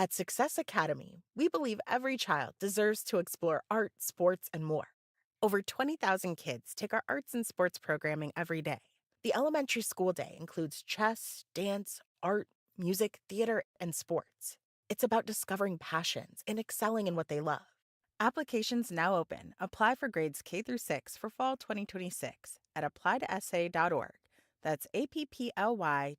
At Success Academy, we believe every child deserves to explore art, sports, and more. Over 20,000 kids take our arts and sports programming every day. The elementary school day includes chess, dance, art, music, theater, and sports. It's about discovering passions and excelling in what they love. Applications now open. Apply for grades K through 6 for fall 2026 at applytosa.org. That's applytosa.org.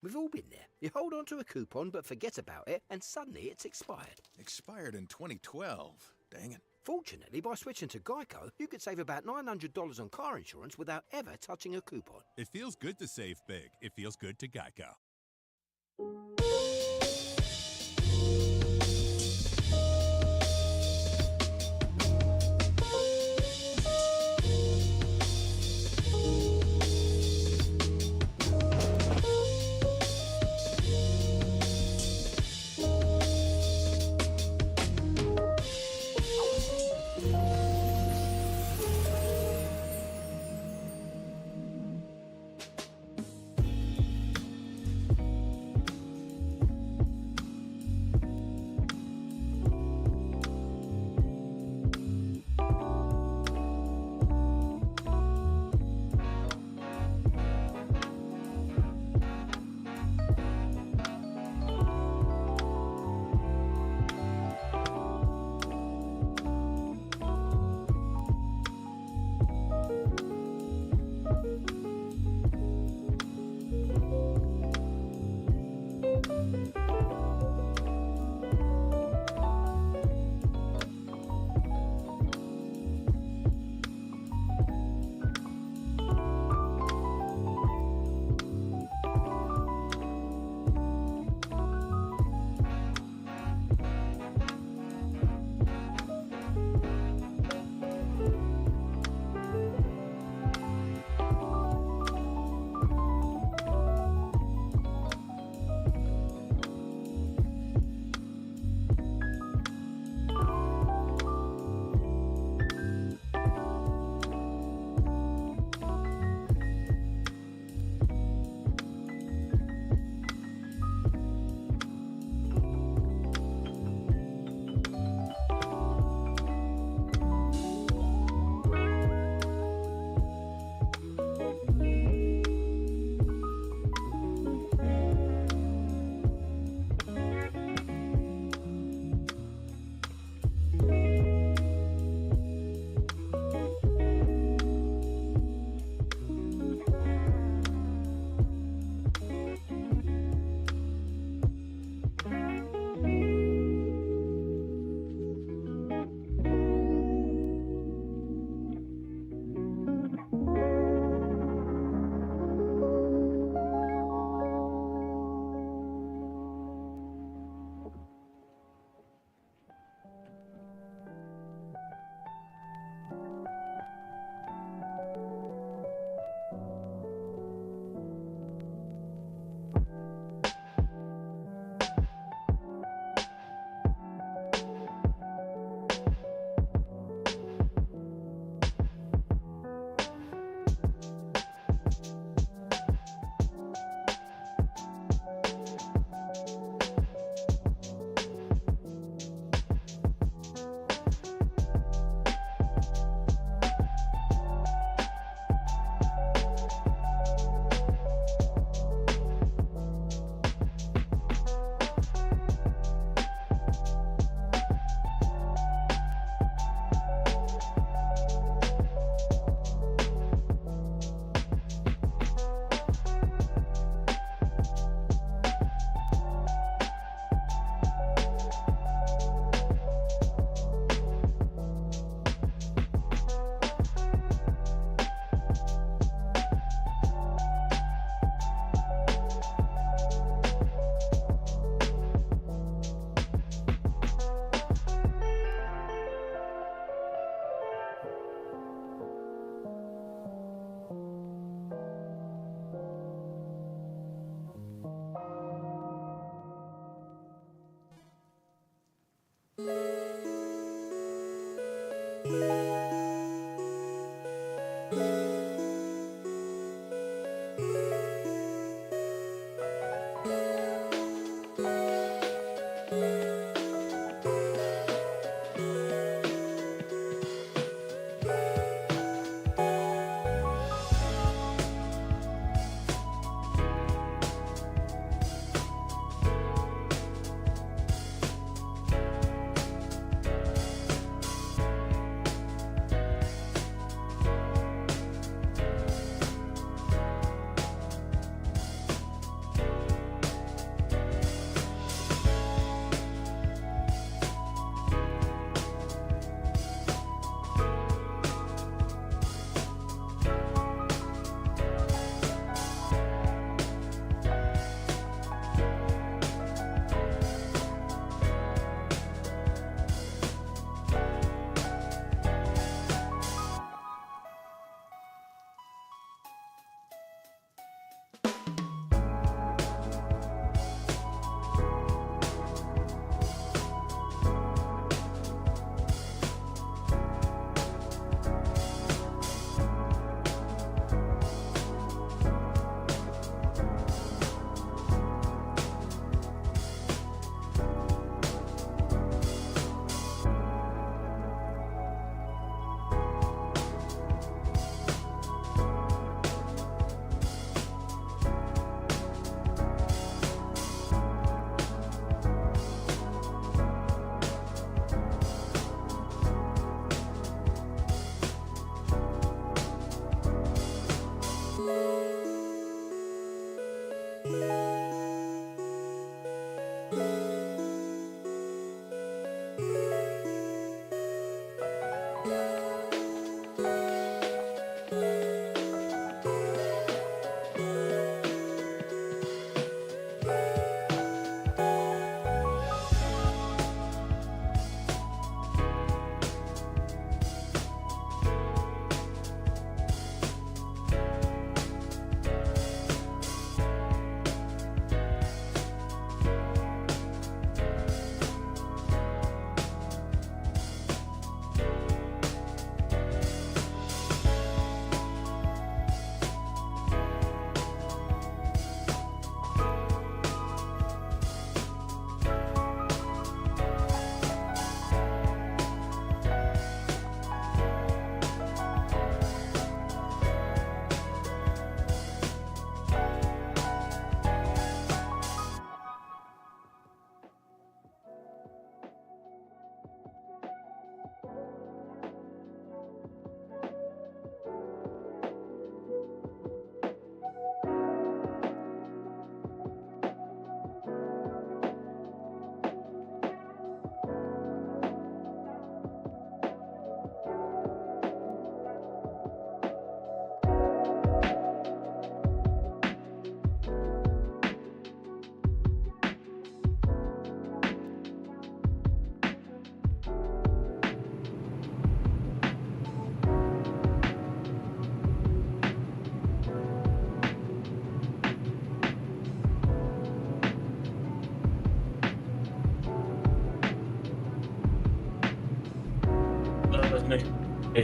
We've all been there. You hold on to a coupon but forget about it, and suddenly it's expired. Expired in 2012. Dang it. Fortunately, by switching to Geico, you could save about $900 on car insurance without ever touching a coupon. It feels good to save big. It feels good to Geico.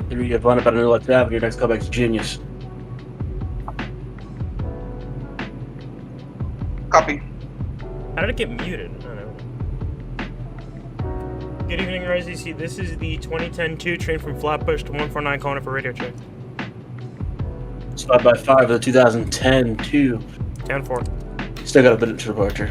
3, you have lined up on Intellectual Avenue. Next callback is Genius. Copy. How did it get muted? I don't know. Good evening, RZC. This is the 2010-2 train from Flatbush to 149 calling for radio check. It's 5x5 of the 2010-2. 10-4. Still got a bit to departure.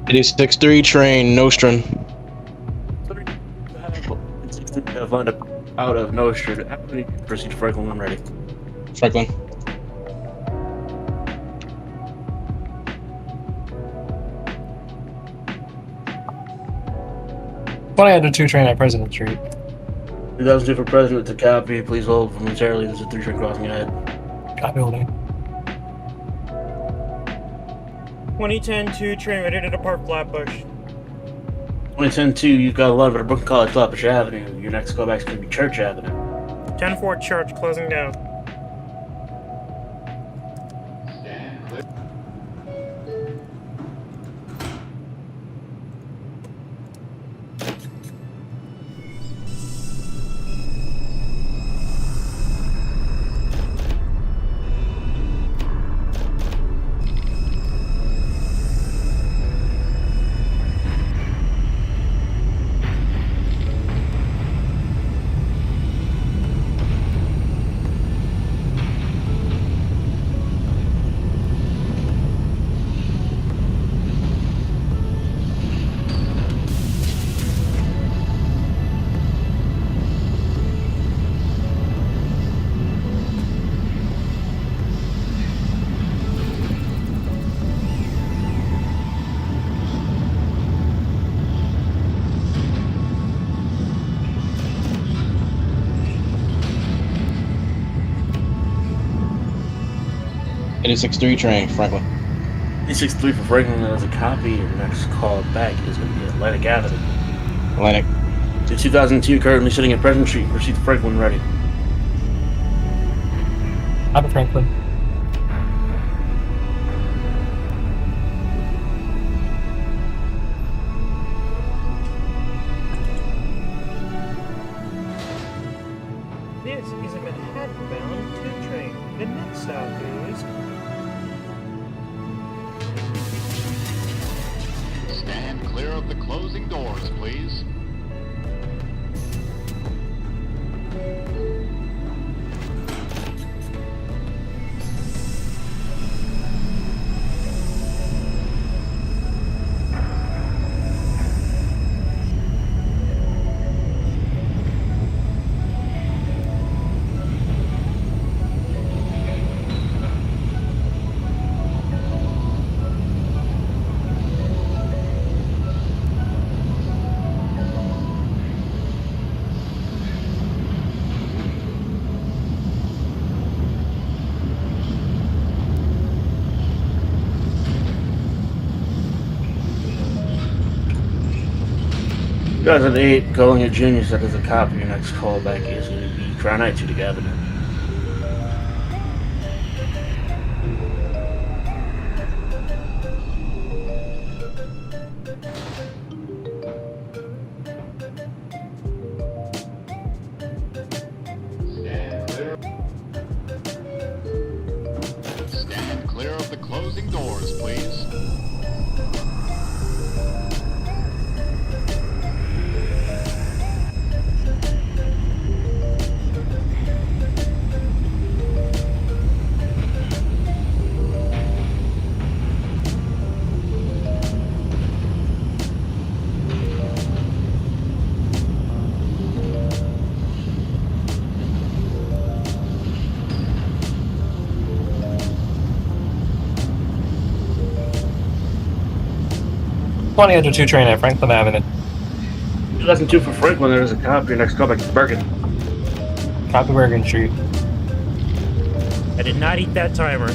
It is 6-3 train, Nostrum. You have lined up out of Nostrum. Avenue. Proceed to Franklin when ready. Franklin. When I had a 2 train at President Street. 2002 for President to copy. Please hold momentarily. There's a 3 train crossing ahead. Copy holding. 2010-2 train ready to depart Flatbush. 2010-2, you've got a lot of it at Brooklyn College, Flatbush Avenue. Your next callback is going to be Church Avenue. 10-4 Church, closing down. It is 6-3 train, Franklin. 63 for Franklin, that is a copy. Your next call back is going to be Atlantic Avenue. Atlantic. To 2002, currently sitting at President Street. Proceed to Franklin ready. Copy Franklin. This is a Manhattan-bound 2 train. The next stop is... Stand clear of the closing doors, please. You guys at 8, calling a Genius, that is a copy. Your next callback is going to be Crown Heights, Utica Avenue. Stand clear of the closing doors, please. Twenty under 2 train at Franklin Avenue. 2002 for Franklin, there is a copy. Your next callback is Bergen. Copy Bergen Street. I did not eat that timer.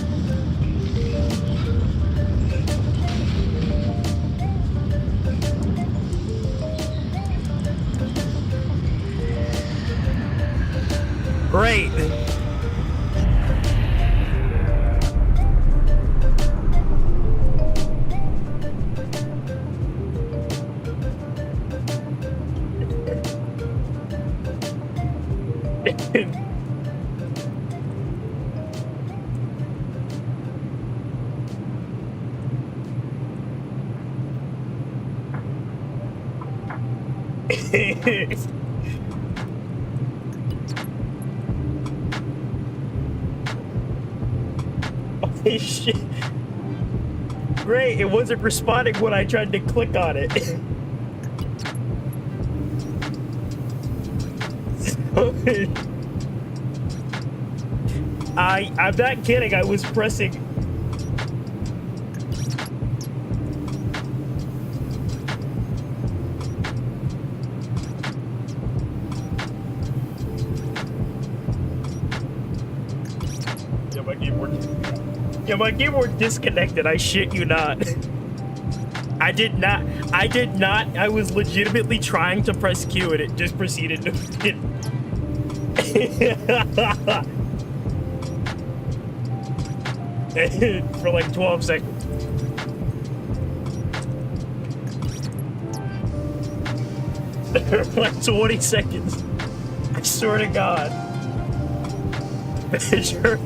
Great. Holy shit. Great, it wasn't responding when I tried to click on it. I'm not kidding, I was pressing. Yeah, my keyboard disconnected, I shit you not. I did not, I was legitimately trying to press Q and it just proceeded to for like 12 seconds. Like 20 seconds. I swear to God. Sure.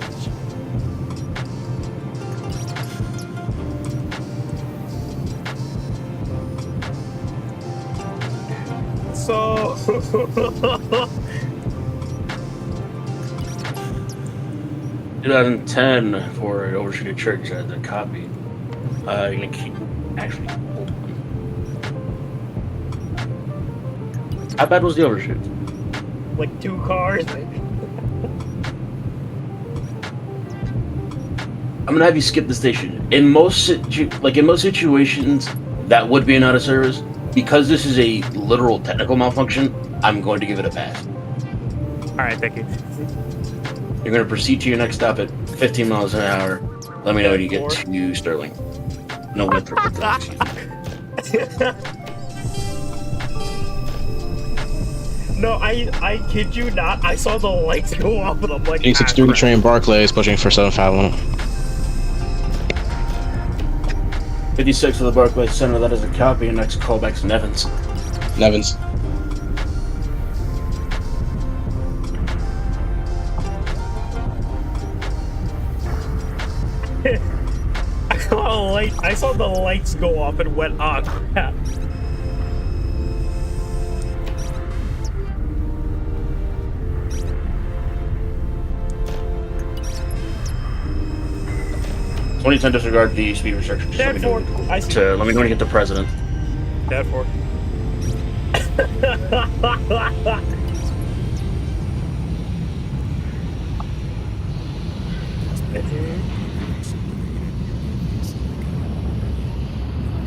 So 2010 for an overshooted church as a copy. You're gonna keep actually. Hold on. How bad was the overshoot? like 2 cars. I'm gonna have you skip the station. In most situations, that would be an out of service. Because this is a literal technical malfunction, I'm going to give it a pass. All right, thank you. You're going to proceed to your next stop at 15 miles an hour. Let me know when you get to Sterling. No, Winthrop. No, I kid you not. I saw the lights go off and I'm like, 8630 train Barclays pushing for 751. 56 for the Barclays Center. That is a copy. Your next callback's Nevins. Nevins. I saw the lights go off and went, ah, crap. When you tend to disregard the speed restriction, just let me know. Let me know when you get the president. Dead for.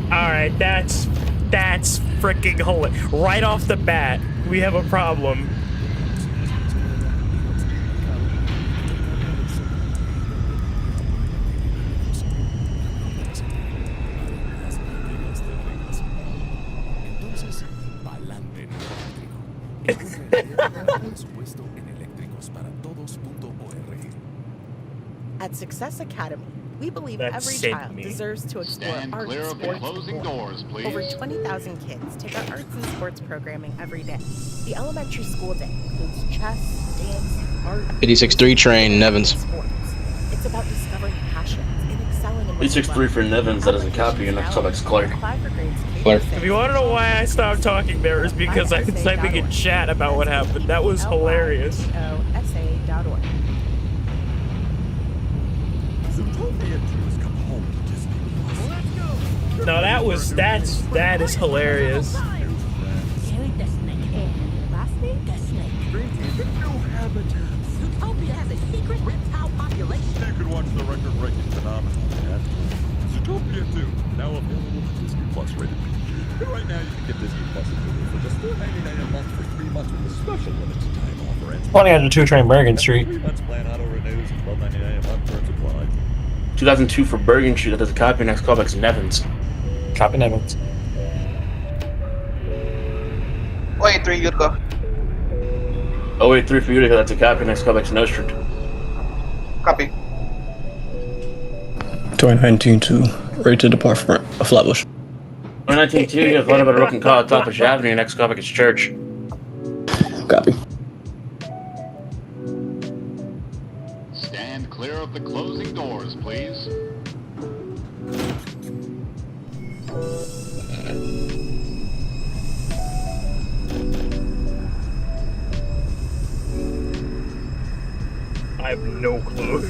Alright, that's freaking hilarious. Right off the bat, we have a problem. At Success Academy, we believe That every sent child me. deserves to explore Stand art, clear of the sports, closing and more. doors, please. Over 20,000 kids take our arts and sports programming every day. The elementary school day includes chess, dance, art, 86-3 train, Nevins. and sports. It's about discovering passions and excelling in what you 86-3 love. for Nevins. That is a copy. Your next callback's Clark. Apply for grades K Clark. through If you want to know why I stopped talking there, is because I was typing in chat about what happened. That was hilarious. LITOSA.org. No, that is hilarious. Carry the snake. And last name, the snake. Zootopia has a secret reptile population. You could watch the record-breaking phenomenon at Zootopia 2, now available to Disney Plus rated PG. And right now you can get Disney Plus included for just $4.99 a month for 3 months with a special limited time offer. And 20 out of 2 train Bergen Street. 3 months plan auto renews. $12.99 a month, terms apply. 2002 for Bergen Street. That is a copy. Next callback's Nevins. Copy Nevins. Wait, 3 Utica. 083 for Utica. That's a copy. Next callback's Nostrand. Copy. 2019 ready to depart from Flatbush. 2019 you have one about a broken call at Topish Avenue. Next callback is Church. Copy. Stand clear of the closing doors, please. I have no clue.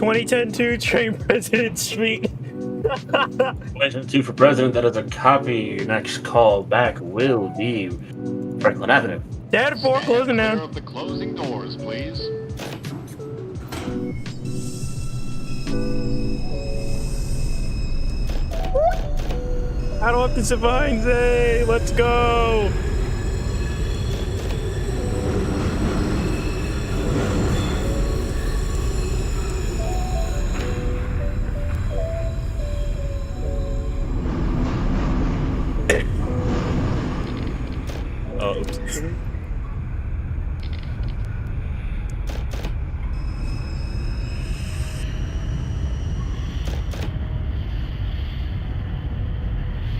$20.10 train President Street. 2022 for President. That is a copy. Your next call back will be Franklin Avenue. 10-4 closing Clear now. of the closing doors, please. I don't have to survive, Zay. Let's go. Oh, oops.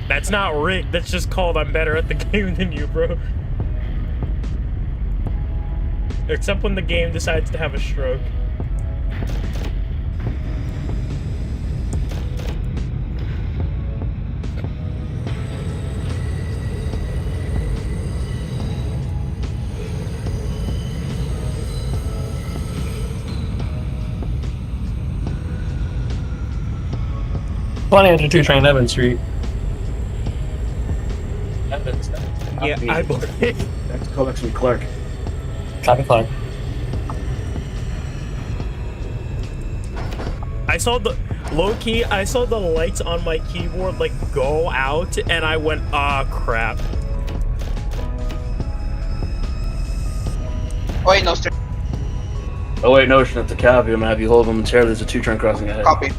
That's not rigged. That's just called I'm better at the game than you, bro. Except when the game decides to have a stroke. $20.02 train Evans Street. Evans. Yeah, I believe. Next callback's be Clark. Copy Clark. I saw the low key. I saw the lights on my keyboard like go out, and I went, ah, crap. Wait, no, sir. Oh wait, no, that's a copy. I'm gonna have you hold momentarily. There's a 2 train crossing ahead. Copy.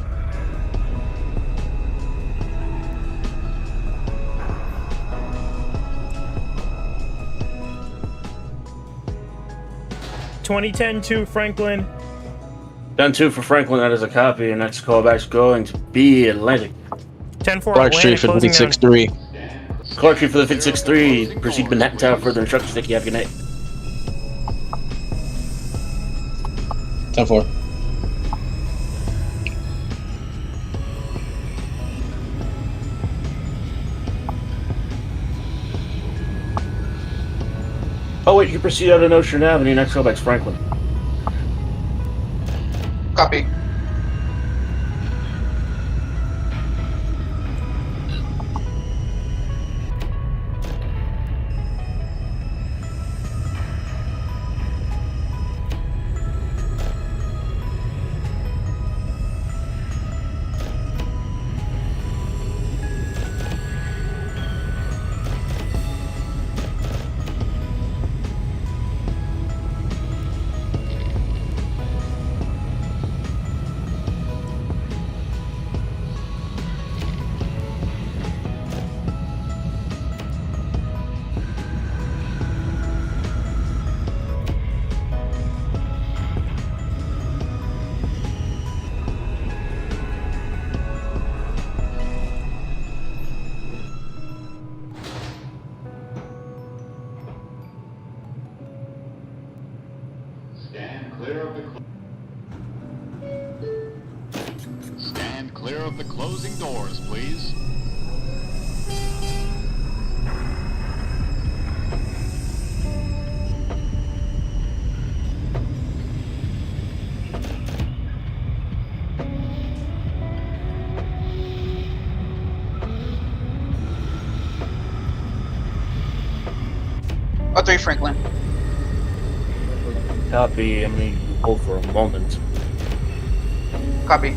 $20.10 Franklin. 10-2 for Franklin. That is a copy. Your next callback's going to be Atlantic. 10-4 Clark Street for closing down. 56-3. Clark Street for the 563. Proceed to Manhattan Tower. Further instructions. Thank you. Have a good night. 10-4. Oh wait, you can proceed out of Nostrand Avenue. Next callback's Franklin. Copy. Stand clear of the Stand clear of the closing doors, please. Oh, 3 Franklin. Copy. I'm gonna hold for a moment. Copy.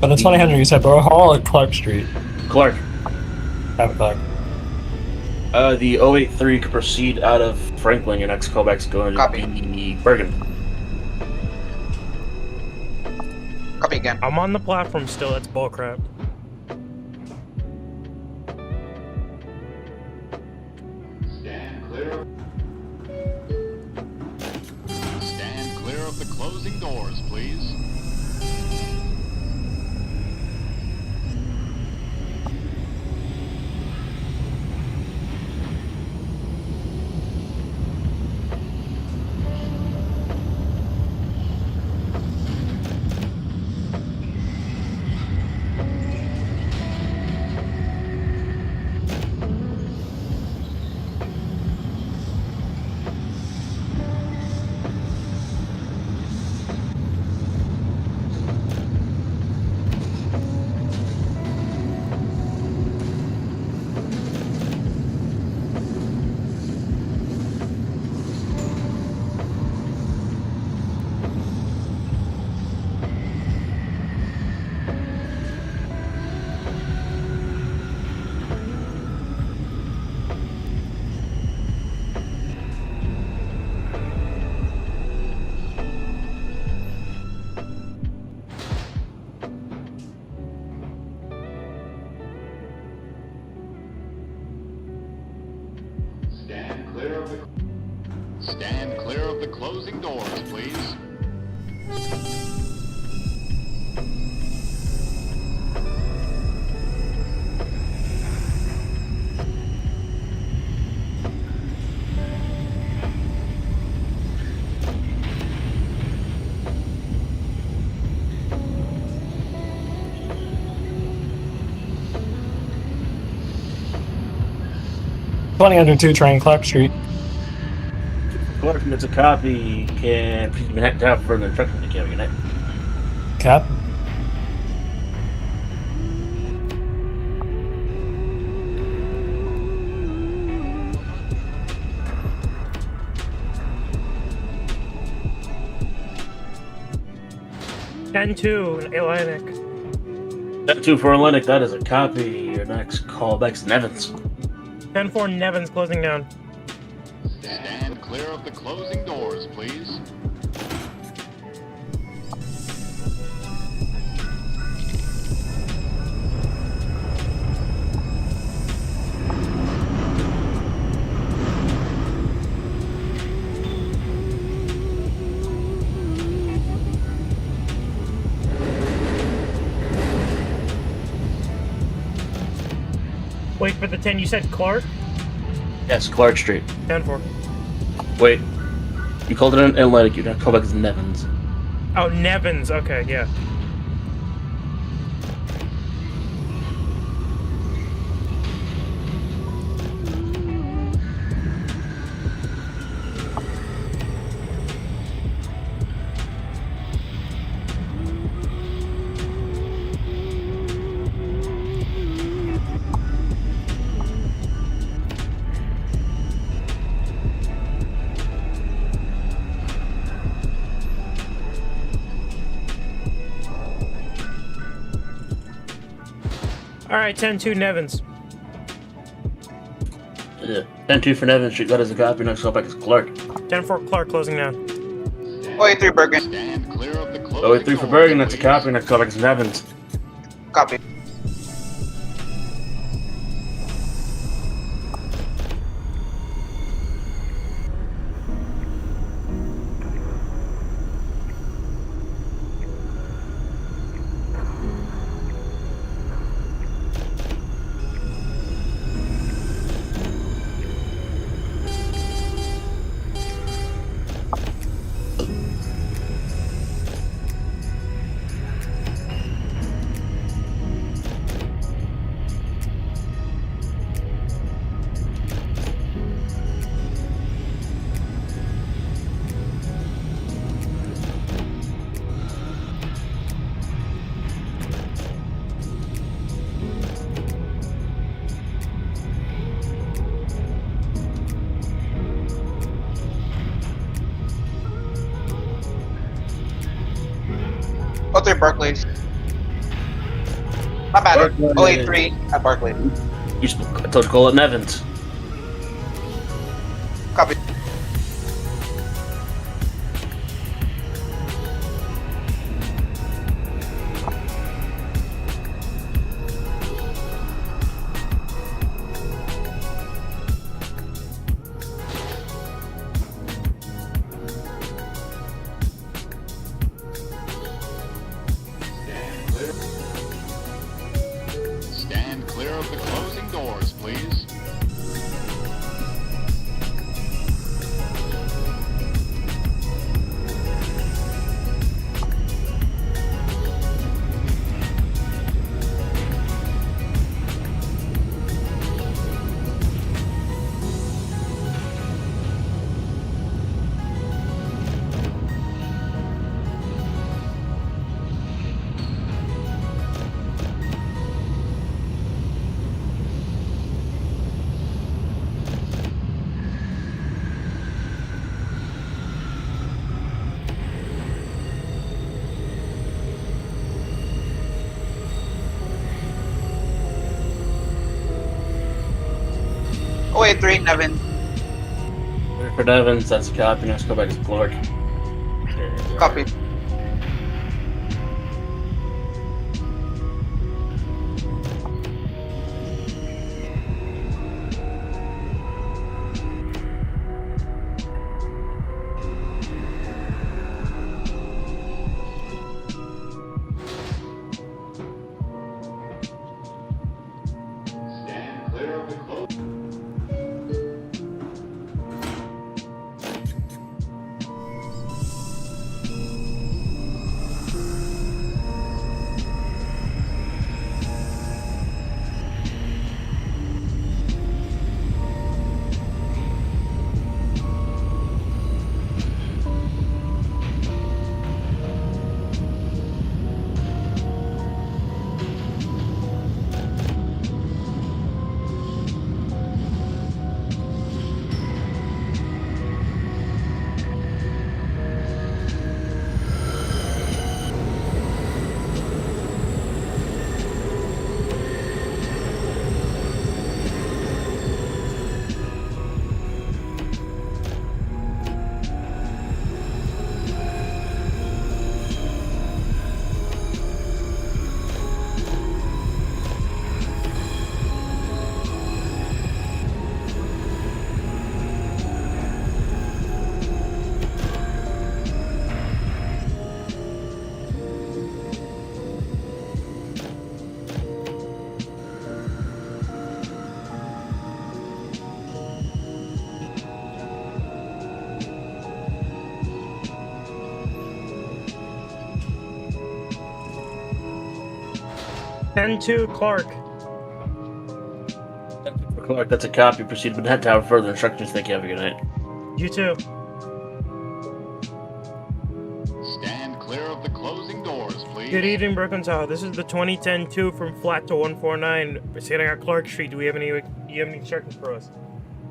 But it's 2000, you said Borough Hall or Clark Street? Clark. Have it, Clark. The 083 could proceed out of Franklin. Your next callback's going to Copy. be Bergen. Copy again. I'm on the platform still. That's bullcrap. Stand clear. Stand clear of the closing doors, please. Stand clear of the closing doors, please. $2002 train, Clark Street. Clark, it's a copy. Can please be hacked out for an instruction to carry unit. Cap. N2, Atlantic. 10-2 for Atlantic, that is a copy. Your next callback's Nevins. 10-4, Nevins closing down. Stand clear of the closing doors, please. Wait for the 10, you said Clark? Yes, Clark Street. 10-4. Wait. You called it an Atlantic, your next callback is Nevins. Oh, Nevins, okay, yeah. Alright, 10-2 Nevins. 10-2 for Nevins Street, that is a copy. Next callback is Clark. 10-4 Clark closing down. 083 Bergen. Stand clear of the closing 083 for doors, Bergen, that's a please. copy. Next callback is Nevins. Copy. 03 Barclays. My bad. Barclays. 083 at Barclays. I told you to call it Evans. Copy. Stand clear of the closing doors, please. Oh, 083 Nevin. For Evans, that's a copy. Let's go back to Clark. Copy. Stand clear of the closing. Ten-2 Clark. For Clark, that's a copy. Proceed with that tower. Further instructions. Thank you. Have a good night. You too. Stand clear of the closing doors, please. Good evening, Brooklyn Tower. This is the 2010-2 from Flat to 149. Proceeding on Clark Street. Do we have any instructions for us?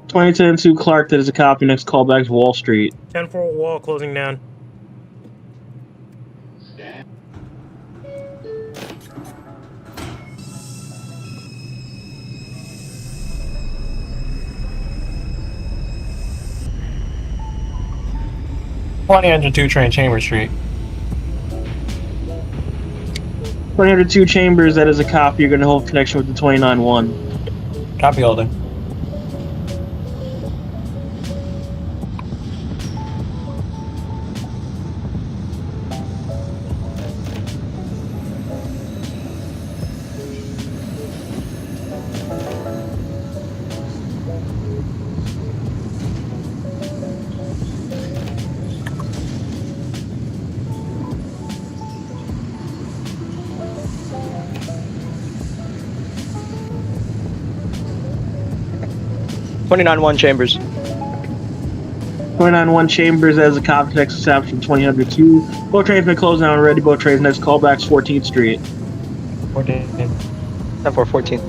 2010-2 Clark, that is a copy. Next call back to Wall Street. 10-4 wall closing down. Stand. 2002 train Chamber Street. 2002 Chambers, that is a copy. You're going to hold connection with the 29-1. Copy holding. Chambers. 29-1 Chambers, that is a copy. Next establishment 2002. Both trains may close down already. Both trains next callbacks 14th Street. 14. 10-4-14.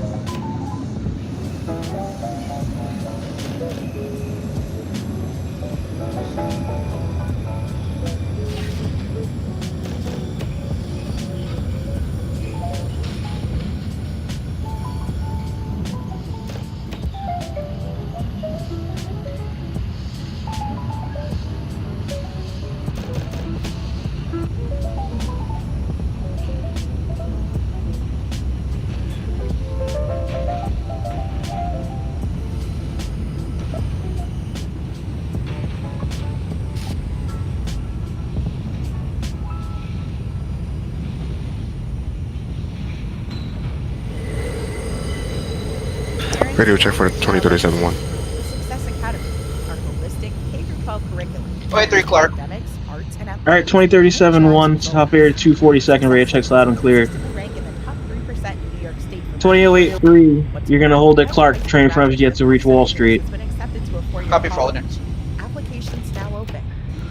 Radio check for 2037-1. Success Academy, our holistic K-12 curriculum. Oh, 3 Clark. Academics, arts, and All right, 2037-1, top area 242nd, radio checks loud and clear. rank in the top 3% in New York State. 2008-3, you're going to hold at Clark, train in front of you to reach Wall Street. Has been accepted to a four-year Copy college. Florida. Applications now open.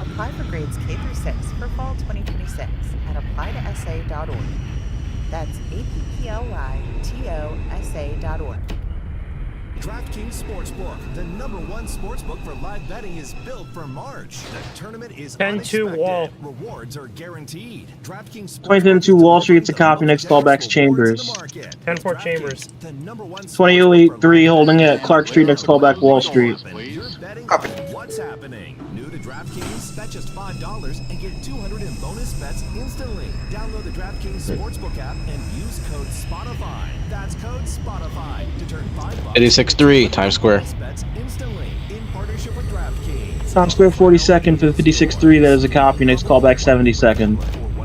Apply for grades K through 6 for fall 2026 at applytosa.org. That's applytosa.org. DraftKings Sportsbook, the #1 sportsbook for live betting, is built for March. The tournament is 10-2 Wall. Rewards are guaranteed. DraftKings 2010-2 Wall Street to copy next callbacks Chambers. 10-4 Chambers. 2008-3 holding at Clark Street next callback Wall Street. Copy. What's happening? New to DraftKings, bet just $5 and get 200 in bonus bets instantly. Download the DraftKings Sportsbook app and use code SPOTIFY. That's code SPOTIFY to turn $5 86-3 Times Square. bets instantly in partnership with DraftKings. Times Square 42nd for the 56-3, that is a copy next callback 72nd.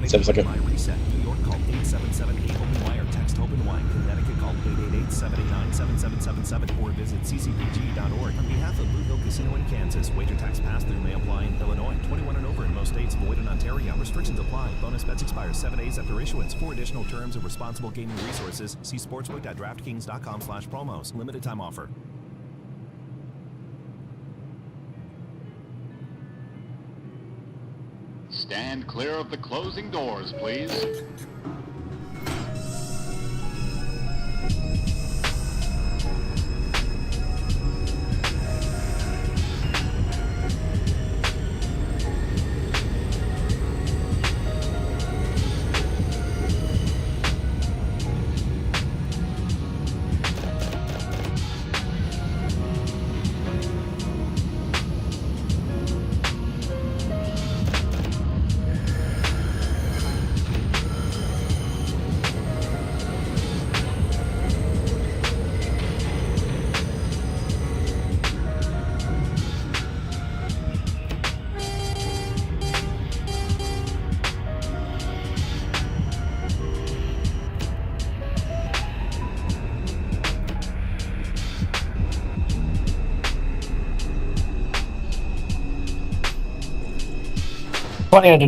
7 second. Reset. New York call 877-8-OPEN-Y or text OPEN-Y. Connecticut call 888-789-7777 or visit ccpg.org. On behalf of Blue Hill Casino in Kansas, wager tax pass-through may apply in Illinois. 21 and over in most states. Void in Ontario. Restrictions apply. Bonus bets expire 7 days after issuance. For additional terms of responsible gaming resources, see sportsbook.draftkings.com/promos. Limited time offer. Stand clear of the closing doors, please.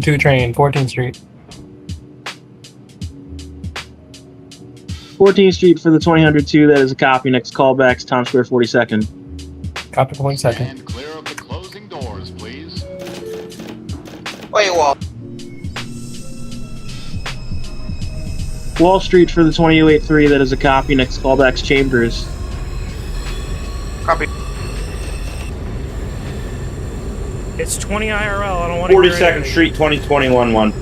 Two train, 14th Street. 14th Street for the 2002, that is a copy next callbacks Times Square 42nd. Copy for 1 second. Stand clear of the closing doors, please. Wait, Wall. Wall Street for the 2008-3, that is a copy next callbacks Chambers. Copy. It's 20 IRL. I don't want to hear 42nd anything. Street, 2021-1.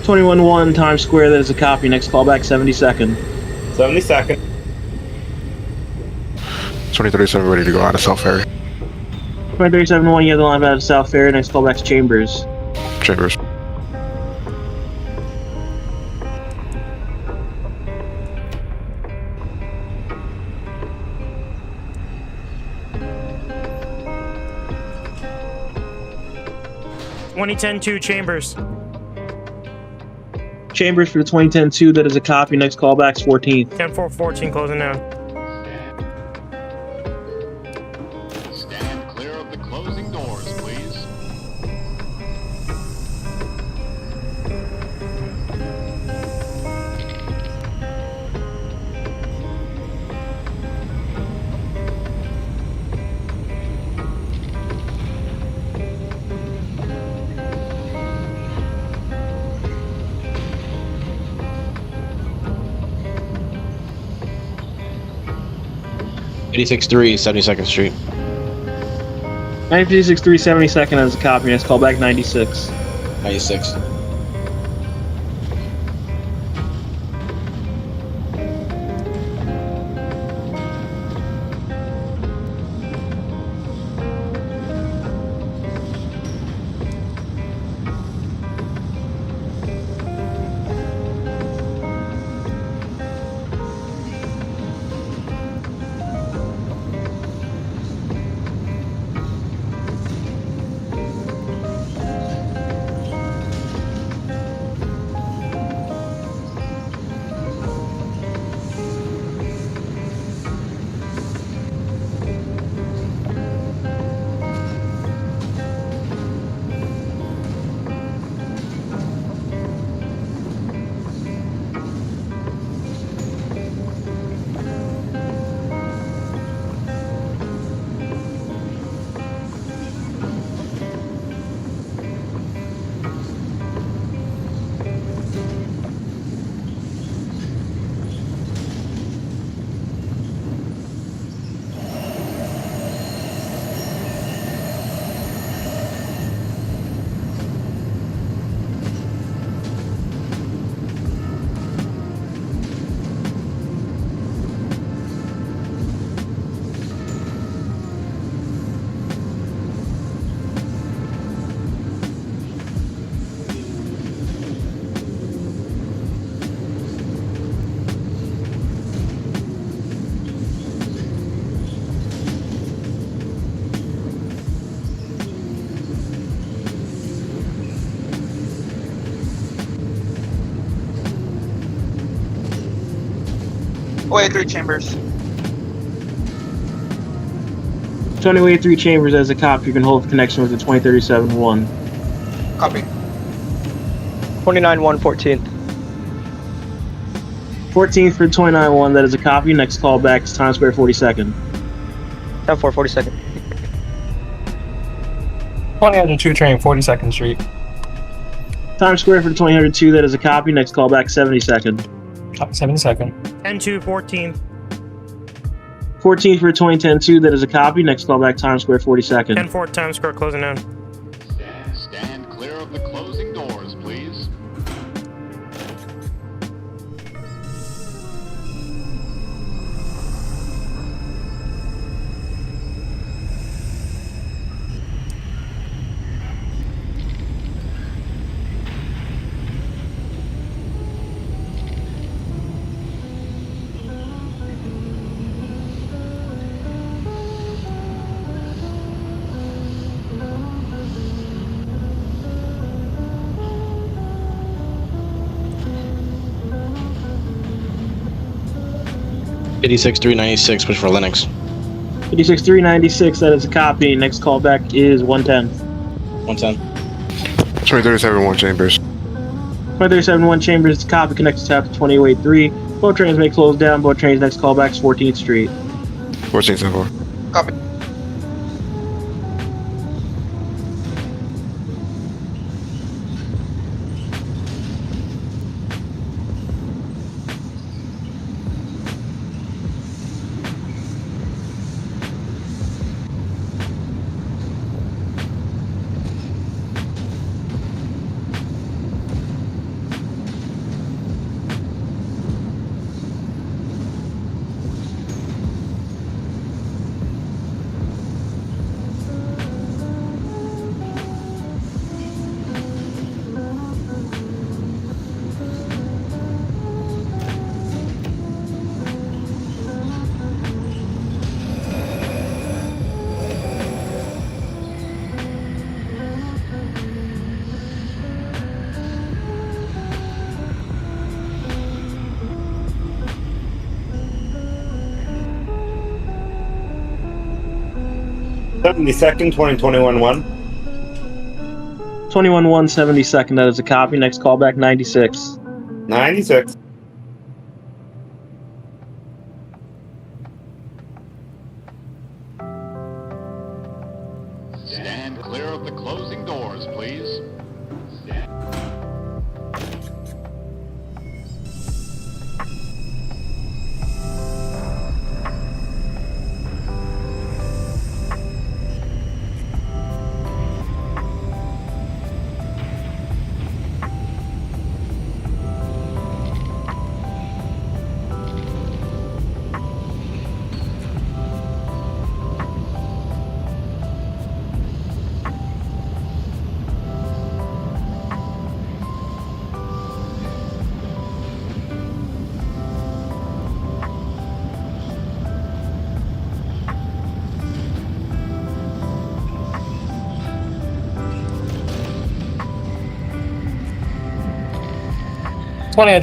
21-1 Times Square, that is a copy next callback 72nd. 72nd. 2037 ready to go out of South Ferry. 2037-1, you have the line out of South Ferry, next callbacks Chambers. Chambers. $2010-2 Chambers. Chambers for the 2010-2, that is a copy next callbacks 14th. 10-4-14 closing down. Stand clear of the closing doors, please. $86-3 72nd Street. 1956-3, 72nd, that is a copy next callback 96. 96. Wait, 3 chambers. 20-way 3 chambers as a cop. You can hold connection with the 2037-1. Copy. 29-1, 14th. 14th for 29-1. That is a copy. Next call back is Times Square 42nd. 10-4, 42nd. 2002 train, 42nd Street. Times Square for 2002. That is a copy. Next call back 72nd. 72nd. 10-2, 14th. 14th for 2010-2. That is a copy. Next call back Times Square 42nd. 10-4, Times Square closing down. Stand clear of the closing doors, please. Eighty-six 396. Push for Linux. 86-396. That is a copy. Next call back is 110. 110. 2037-1 chambers. 2037-1 chambers. Copy. Connected to 20-way 3. Both trains may close down. Both trains next call back is 14th Street. 14th and 4. Copy. Second, 2021-1. 21-1 72nd. That is a copy. Next call back 96. 96. Stand clear of the closing doors, please.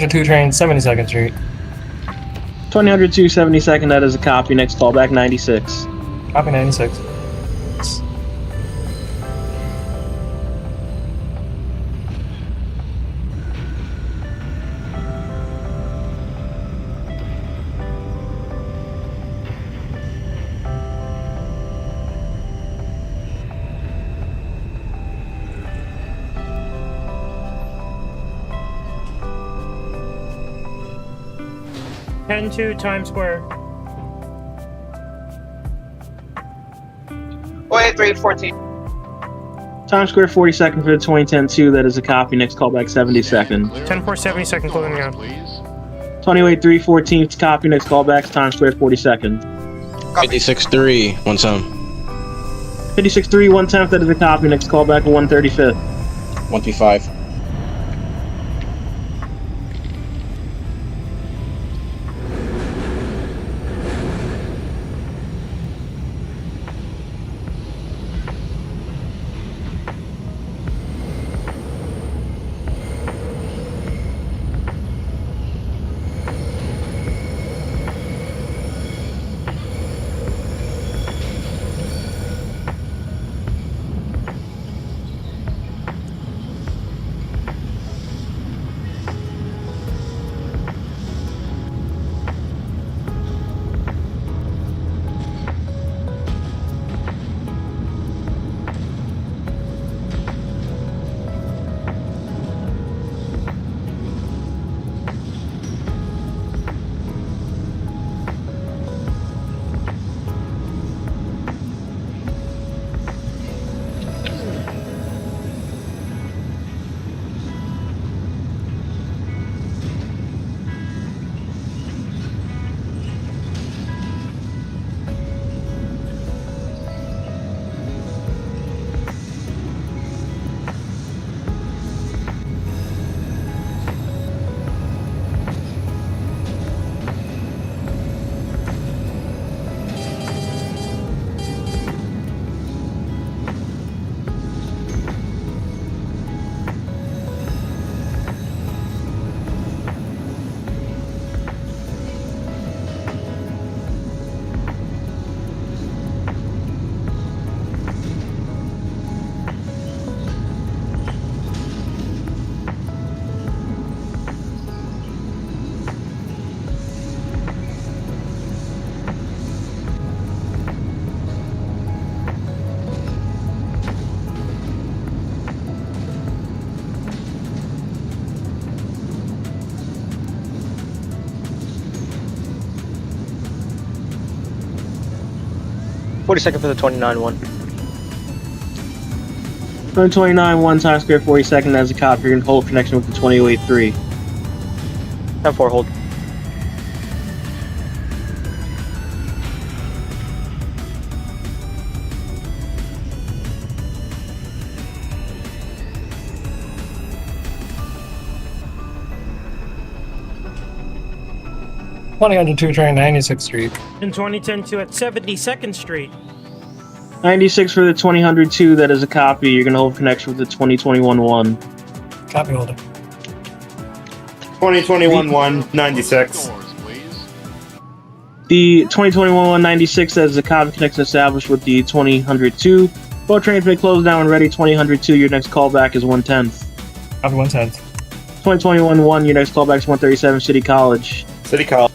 Two train, 72nd Street. 2002 72nd. That is a copy. Next call back 96. Copy 96. Ten-2, Times Square. Wait, 3, 14. Times Square 42nd for the 2010-2. That is a copy. Next call back 72nd. 10-4, 72nd closing down. 20-way 3 14th copy. Next call back Times Square 42nd. 56-3 110. 56-3 110th. That is a copy. Next call back 135th. 135. 20 42nd for the 29-1. 29-1 Times Square 42nd as a cop. You're gonna hold connection with the 2083. 10-4, hold. Train 96th Street. In 2010-2 at 72nd Street. 96 for the 2002. That is a copy. You're gonna hold connection with the 2021-1. Copy holder. 2021-1, 96. The 2021-1 96 that is a copy connection established with the 2002. Both trains may close down when ready. 2002. Your next callback is 110th. Copy 110th. 2021-1. Your next callback is 137 City College. City College.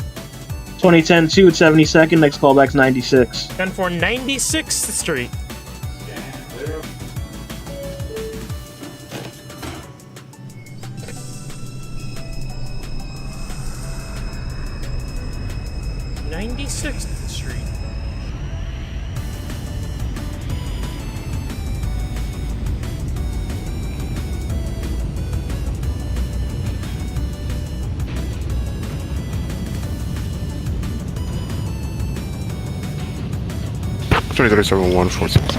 2010-2 at 72nd. Next callback is 96. 10-4, 96th Street. Street. Twenty 114th.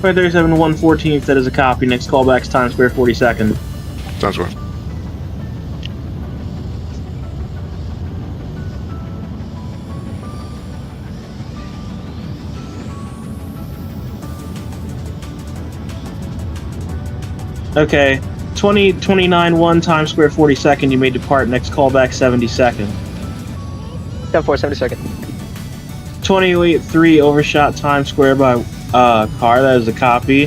2037 114th. That is a copy. Next callback is Times Square 42nd. Sounds good. Okay. 2029-1 Times Square 42nd. You may depart. Next callback 72nd. 10-4, 72nd. 28-3 overshot Times Square by car. That is a copy.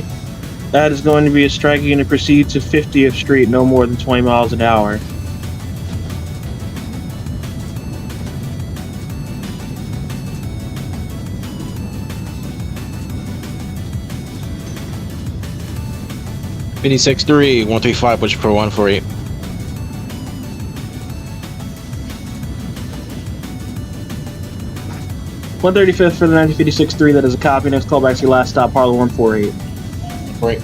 That is going to be a strike. You're going to proceed to 50th Street, no more than 20 miles an hour. Fifty-six 3, 135, push for 148. One 135th for the 1956-3. That is a copy. Next callback is your last stop, Parlor 148. Right.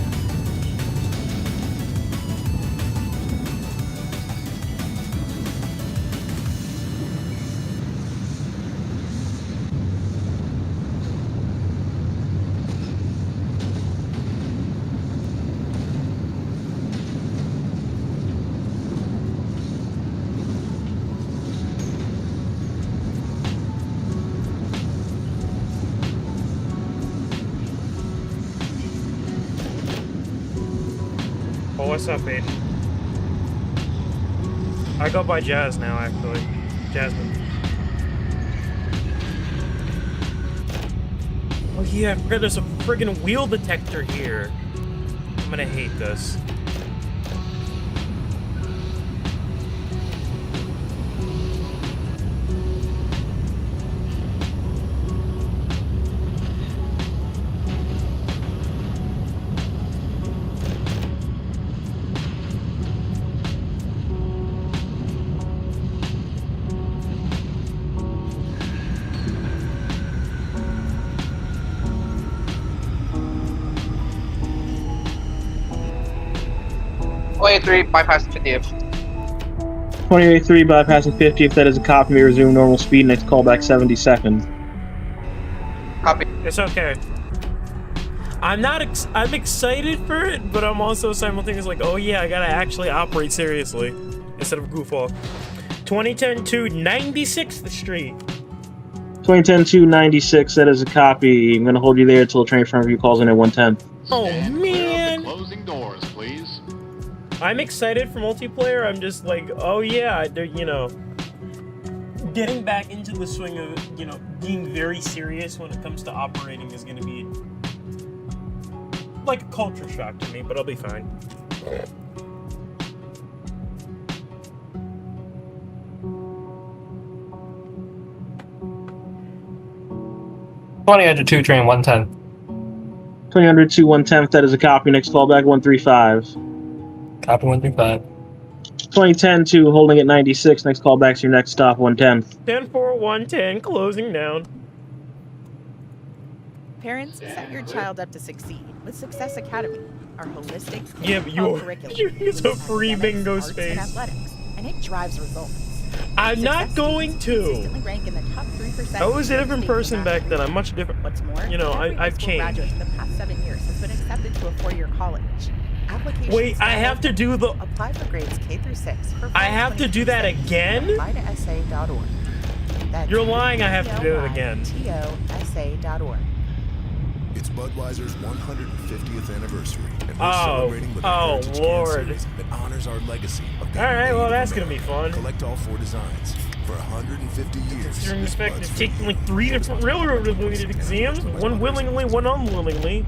Oh, what's up, Aiden? I go by Jazz now, actually. Jasmine. Oh yeah, I forgot there's a friggin' wheel detector here. I'm gonna hate this. Three bypass 50th. 28-3 bypassing 50th. That is a copy. May resume normal speed. Next callback 72nd. Copy. It's okay. I'm excited for it, but I'm also simultaneously like, oh yeah, I gotta actually operate seriously instead of goof off. 2010-2 96th Street. 2010-2 96. That is a copy. I'm gonna hold you there until a train front of you calls in at 110. Oh man! Closing doors, please. I'm excited for multiplayer. I'm just like, oh yeah, you know, getting back into the swing of, you know, being very serious when it comes to operating is going to be like a culture shock to me, but I'll be fine. Train 110. 2002 110th. That is a copy. Next callback 135. Copy 135. 2010-2 holding at 96. Next callback's your next stop 110. 10-4 110 closing down. Parents, set your child up to succeed with Success Academy, our holistic Yeah, but curriculum. you use a free academics, bingo arts, and space. athletics, and it drives results. I'm not Success going students to. consistently rank in the top 3% I was a different state person math back then. reading. I'm much different. What's more, You know, every high I've school changed. graduate in the past 7 years has been accepted to a 4-year college. Applications Wait, I have to do the. apply for grades K through 6 for I have to do that again? Apply to SA.org. That's You're lying. I have to do it again. TOSA.org. It's Budweiser's 150th anniversary, and we're Oh, celebrating with a oh, heritage can Lord. series that honors our legacy of being All right, made well, in that's gonna be America. fun. Collect all 4 designs for 150 years. Considering the this fact Bud's it's taking like 3 different railroad-related exams, one willingly, one unwillingly.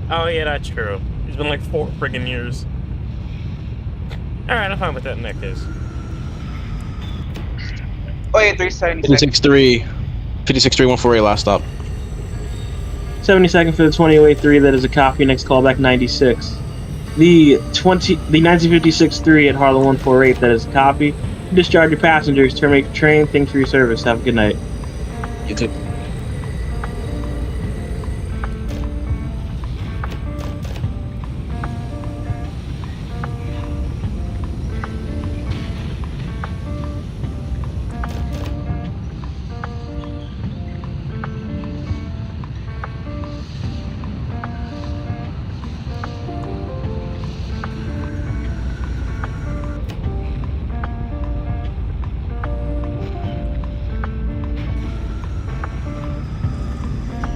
Oh yeah, that's true. It's been like 4 friggin' years. Alright, I'm fine with that in that case. 08376. 56-3. 56-3-148 last stop. 72nd for the 2003, that is a copy. Next callback 96. The 1956-3 at Harlem 148, that is a copy. Discharge your passengers, terminate your train. Thanks for your service. Have a good night. You too.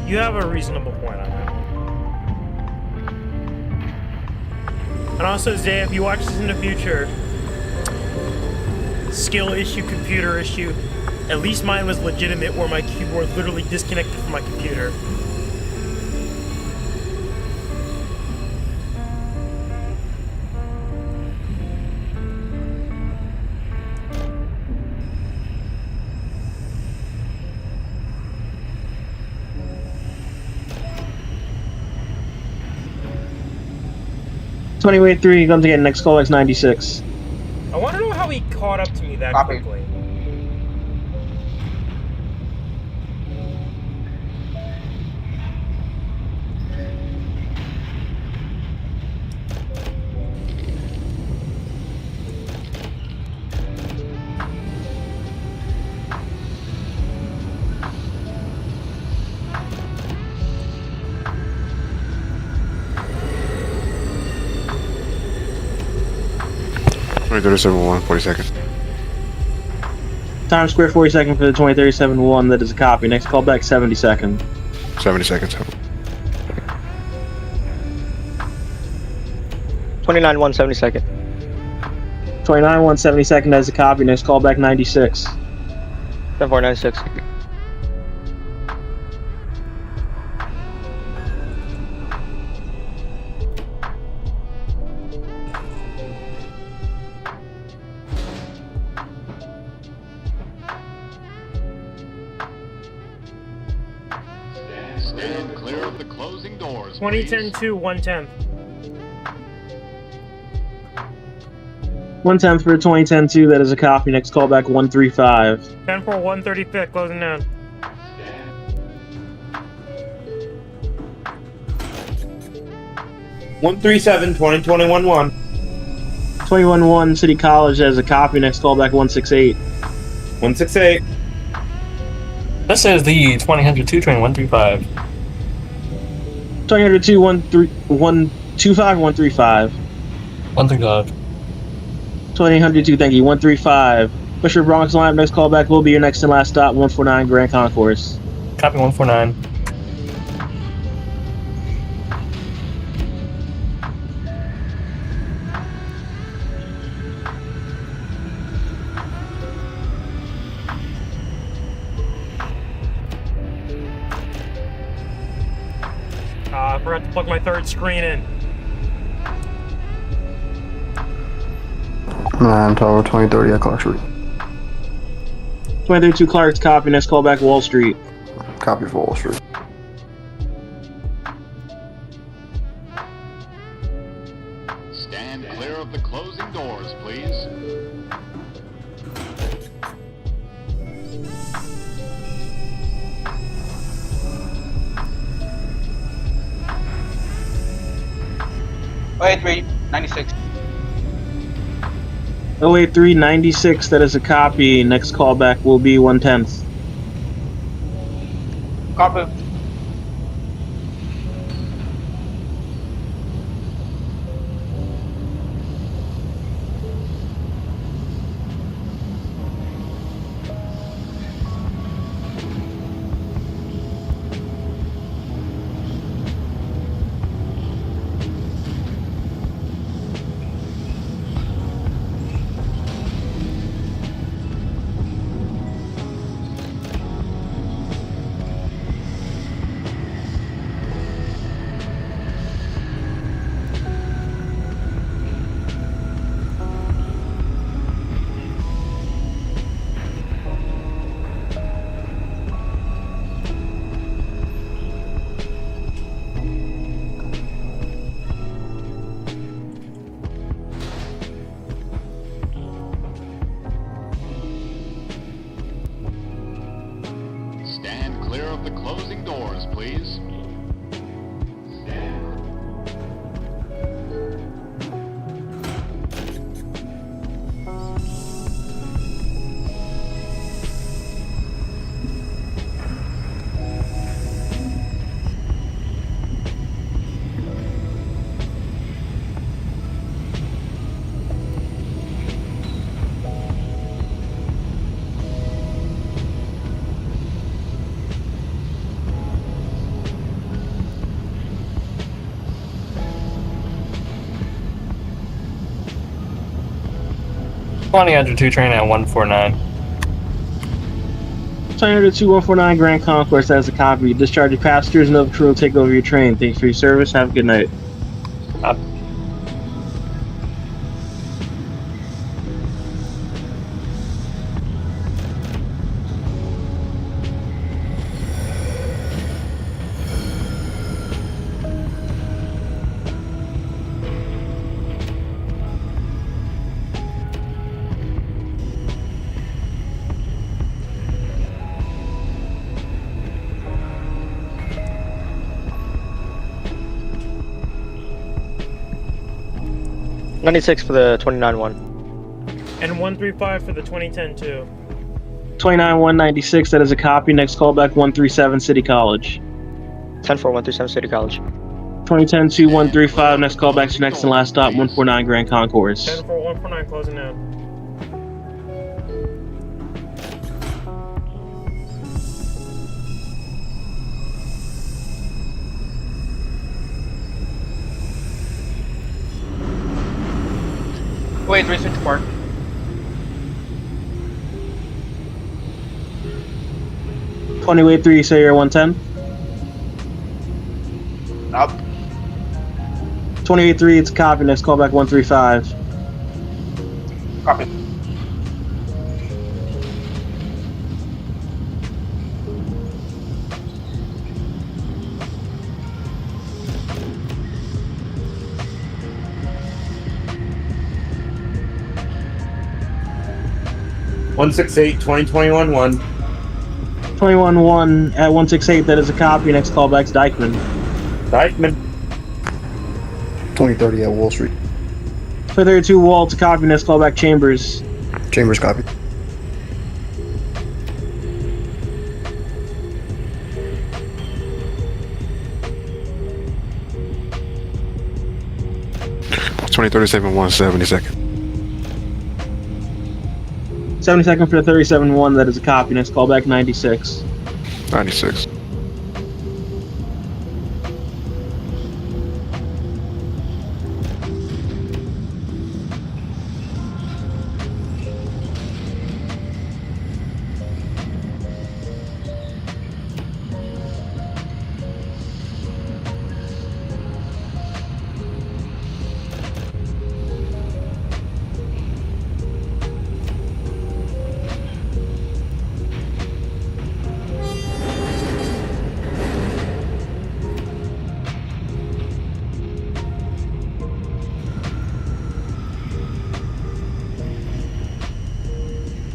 You have a reasonable point on that. And also, Zay, if you watch this in the future, skill issue, computer issue, at least mine was legitimate where my keyboard literally disconnected from my computer. Twenty-way 3 comes again. Next callback's 96. I want to know how he caught up to me that Copy. quickly. Twenty 37-1, 42nd. Times Square 42nd for the 2037-1, that is a copy. Next callback 72nd. 70 seconds. 29-1, 72nd. 29-1, 72nd, that is a copy. Next callback 96. 7496. Stand clear of the closing doors. 2010-2, 110. 110th for the 2010-2, that is a copy. Next callback 135. 10-4, 135, closing down. One 2021-1. 21-1, City College, that is a copy. Next callback 168. 168. This is the 2002 train 135. 2002, 125, 135. 135. 2002, thank you. 135. Pusher Bronx line. Next callback will be your next and last stop. 149 Grand Concourse. Copy 149. I forgot to plug my third screen in. I'm Tower 2030 at Clark Street. 2032 Clark's copy. Next callback Wall Street. Copy for Wall Street. Stand clear 08396. 08396, that is a copy. Next callback will be 110th. Copy. Stand clear of the closing doors, please. Under 2 train at 149. 2 149 Grand Concourse, that is a copy. Discharge your passengers and other crew will take over your train. Thanks for your service. Have a good night. '96 for the 29-1. And 135 for the 2010-2. 29-196, that is a copy. Next callback 137 City College. 10-4-137 City College. 2010-2-135, next callback to next and last stop 149 Grand Concourse. 10-4-149 closing now. Wait, 364. Way 3, say you're 110. Up. 28-3, it's a copy. Next callback 135. Copy. One 2021-1. 21-1 at 168, that is a copy. Next callback's Dykeman. 2030 at Wall Street. 432 Wall, it's a copy. Next callback Chambers. Chambers copy. It's 2037 172nd. 72nd for the 37-1, that is a copy. Next callback 96. 96.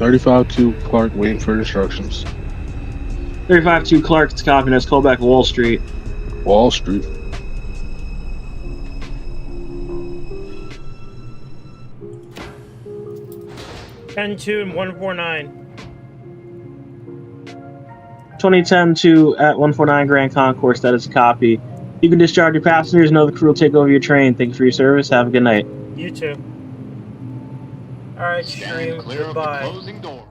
$35-2 Clark waiting for instructions. 35-2 Clark, it's a copy. Next callback Wall Street. Wall Street. 10-2 and 149. 2010-2 at 149 Grand Concourse. That is a copy. You can discharge your passengers. Know the crew will take over your train. Thank you for your service. Have a good night. You too. Alright, Stand stream. clear Goodbye. of the closing doors.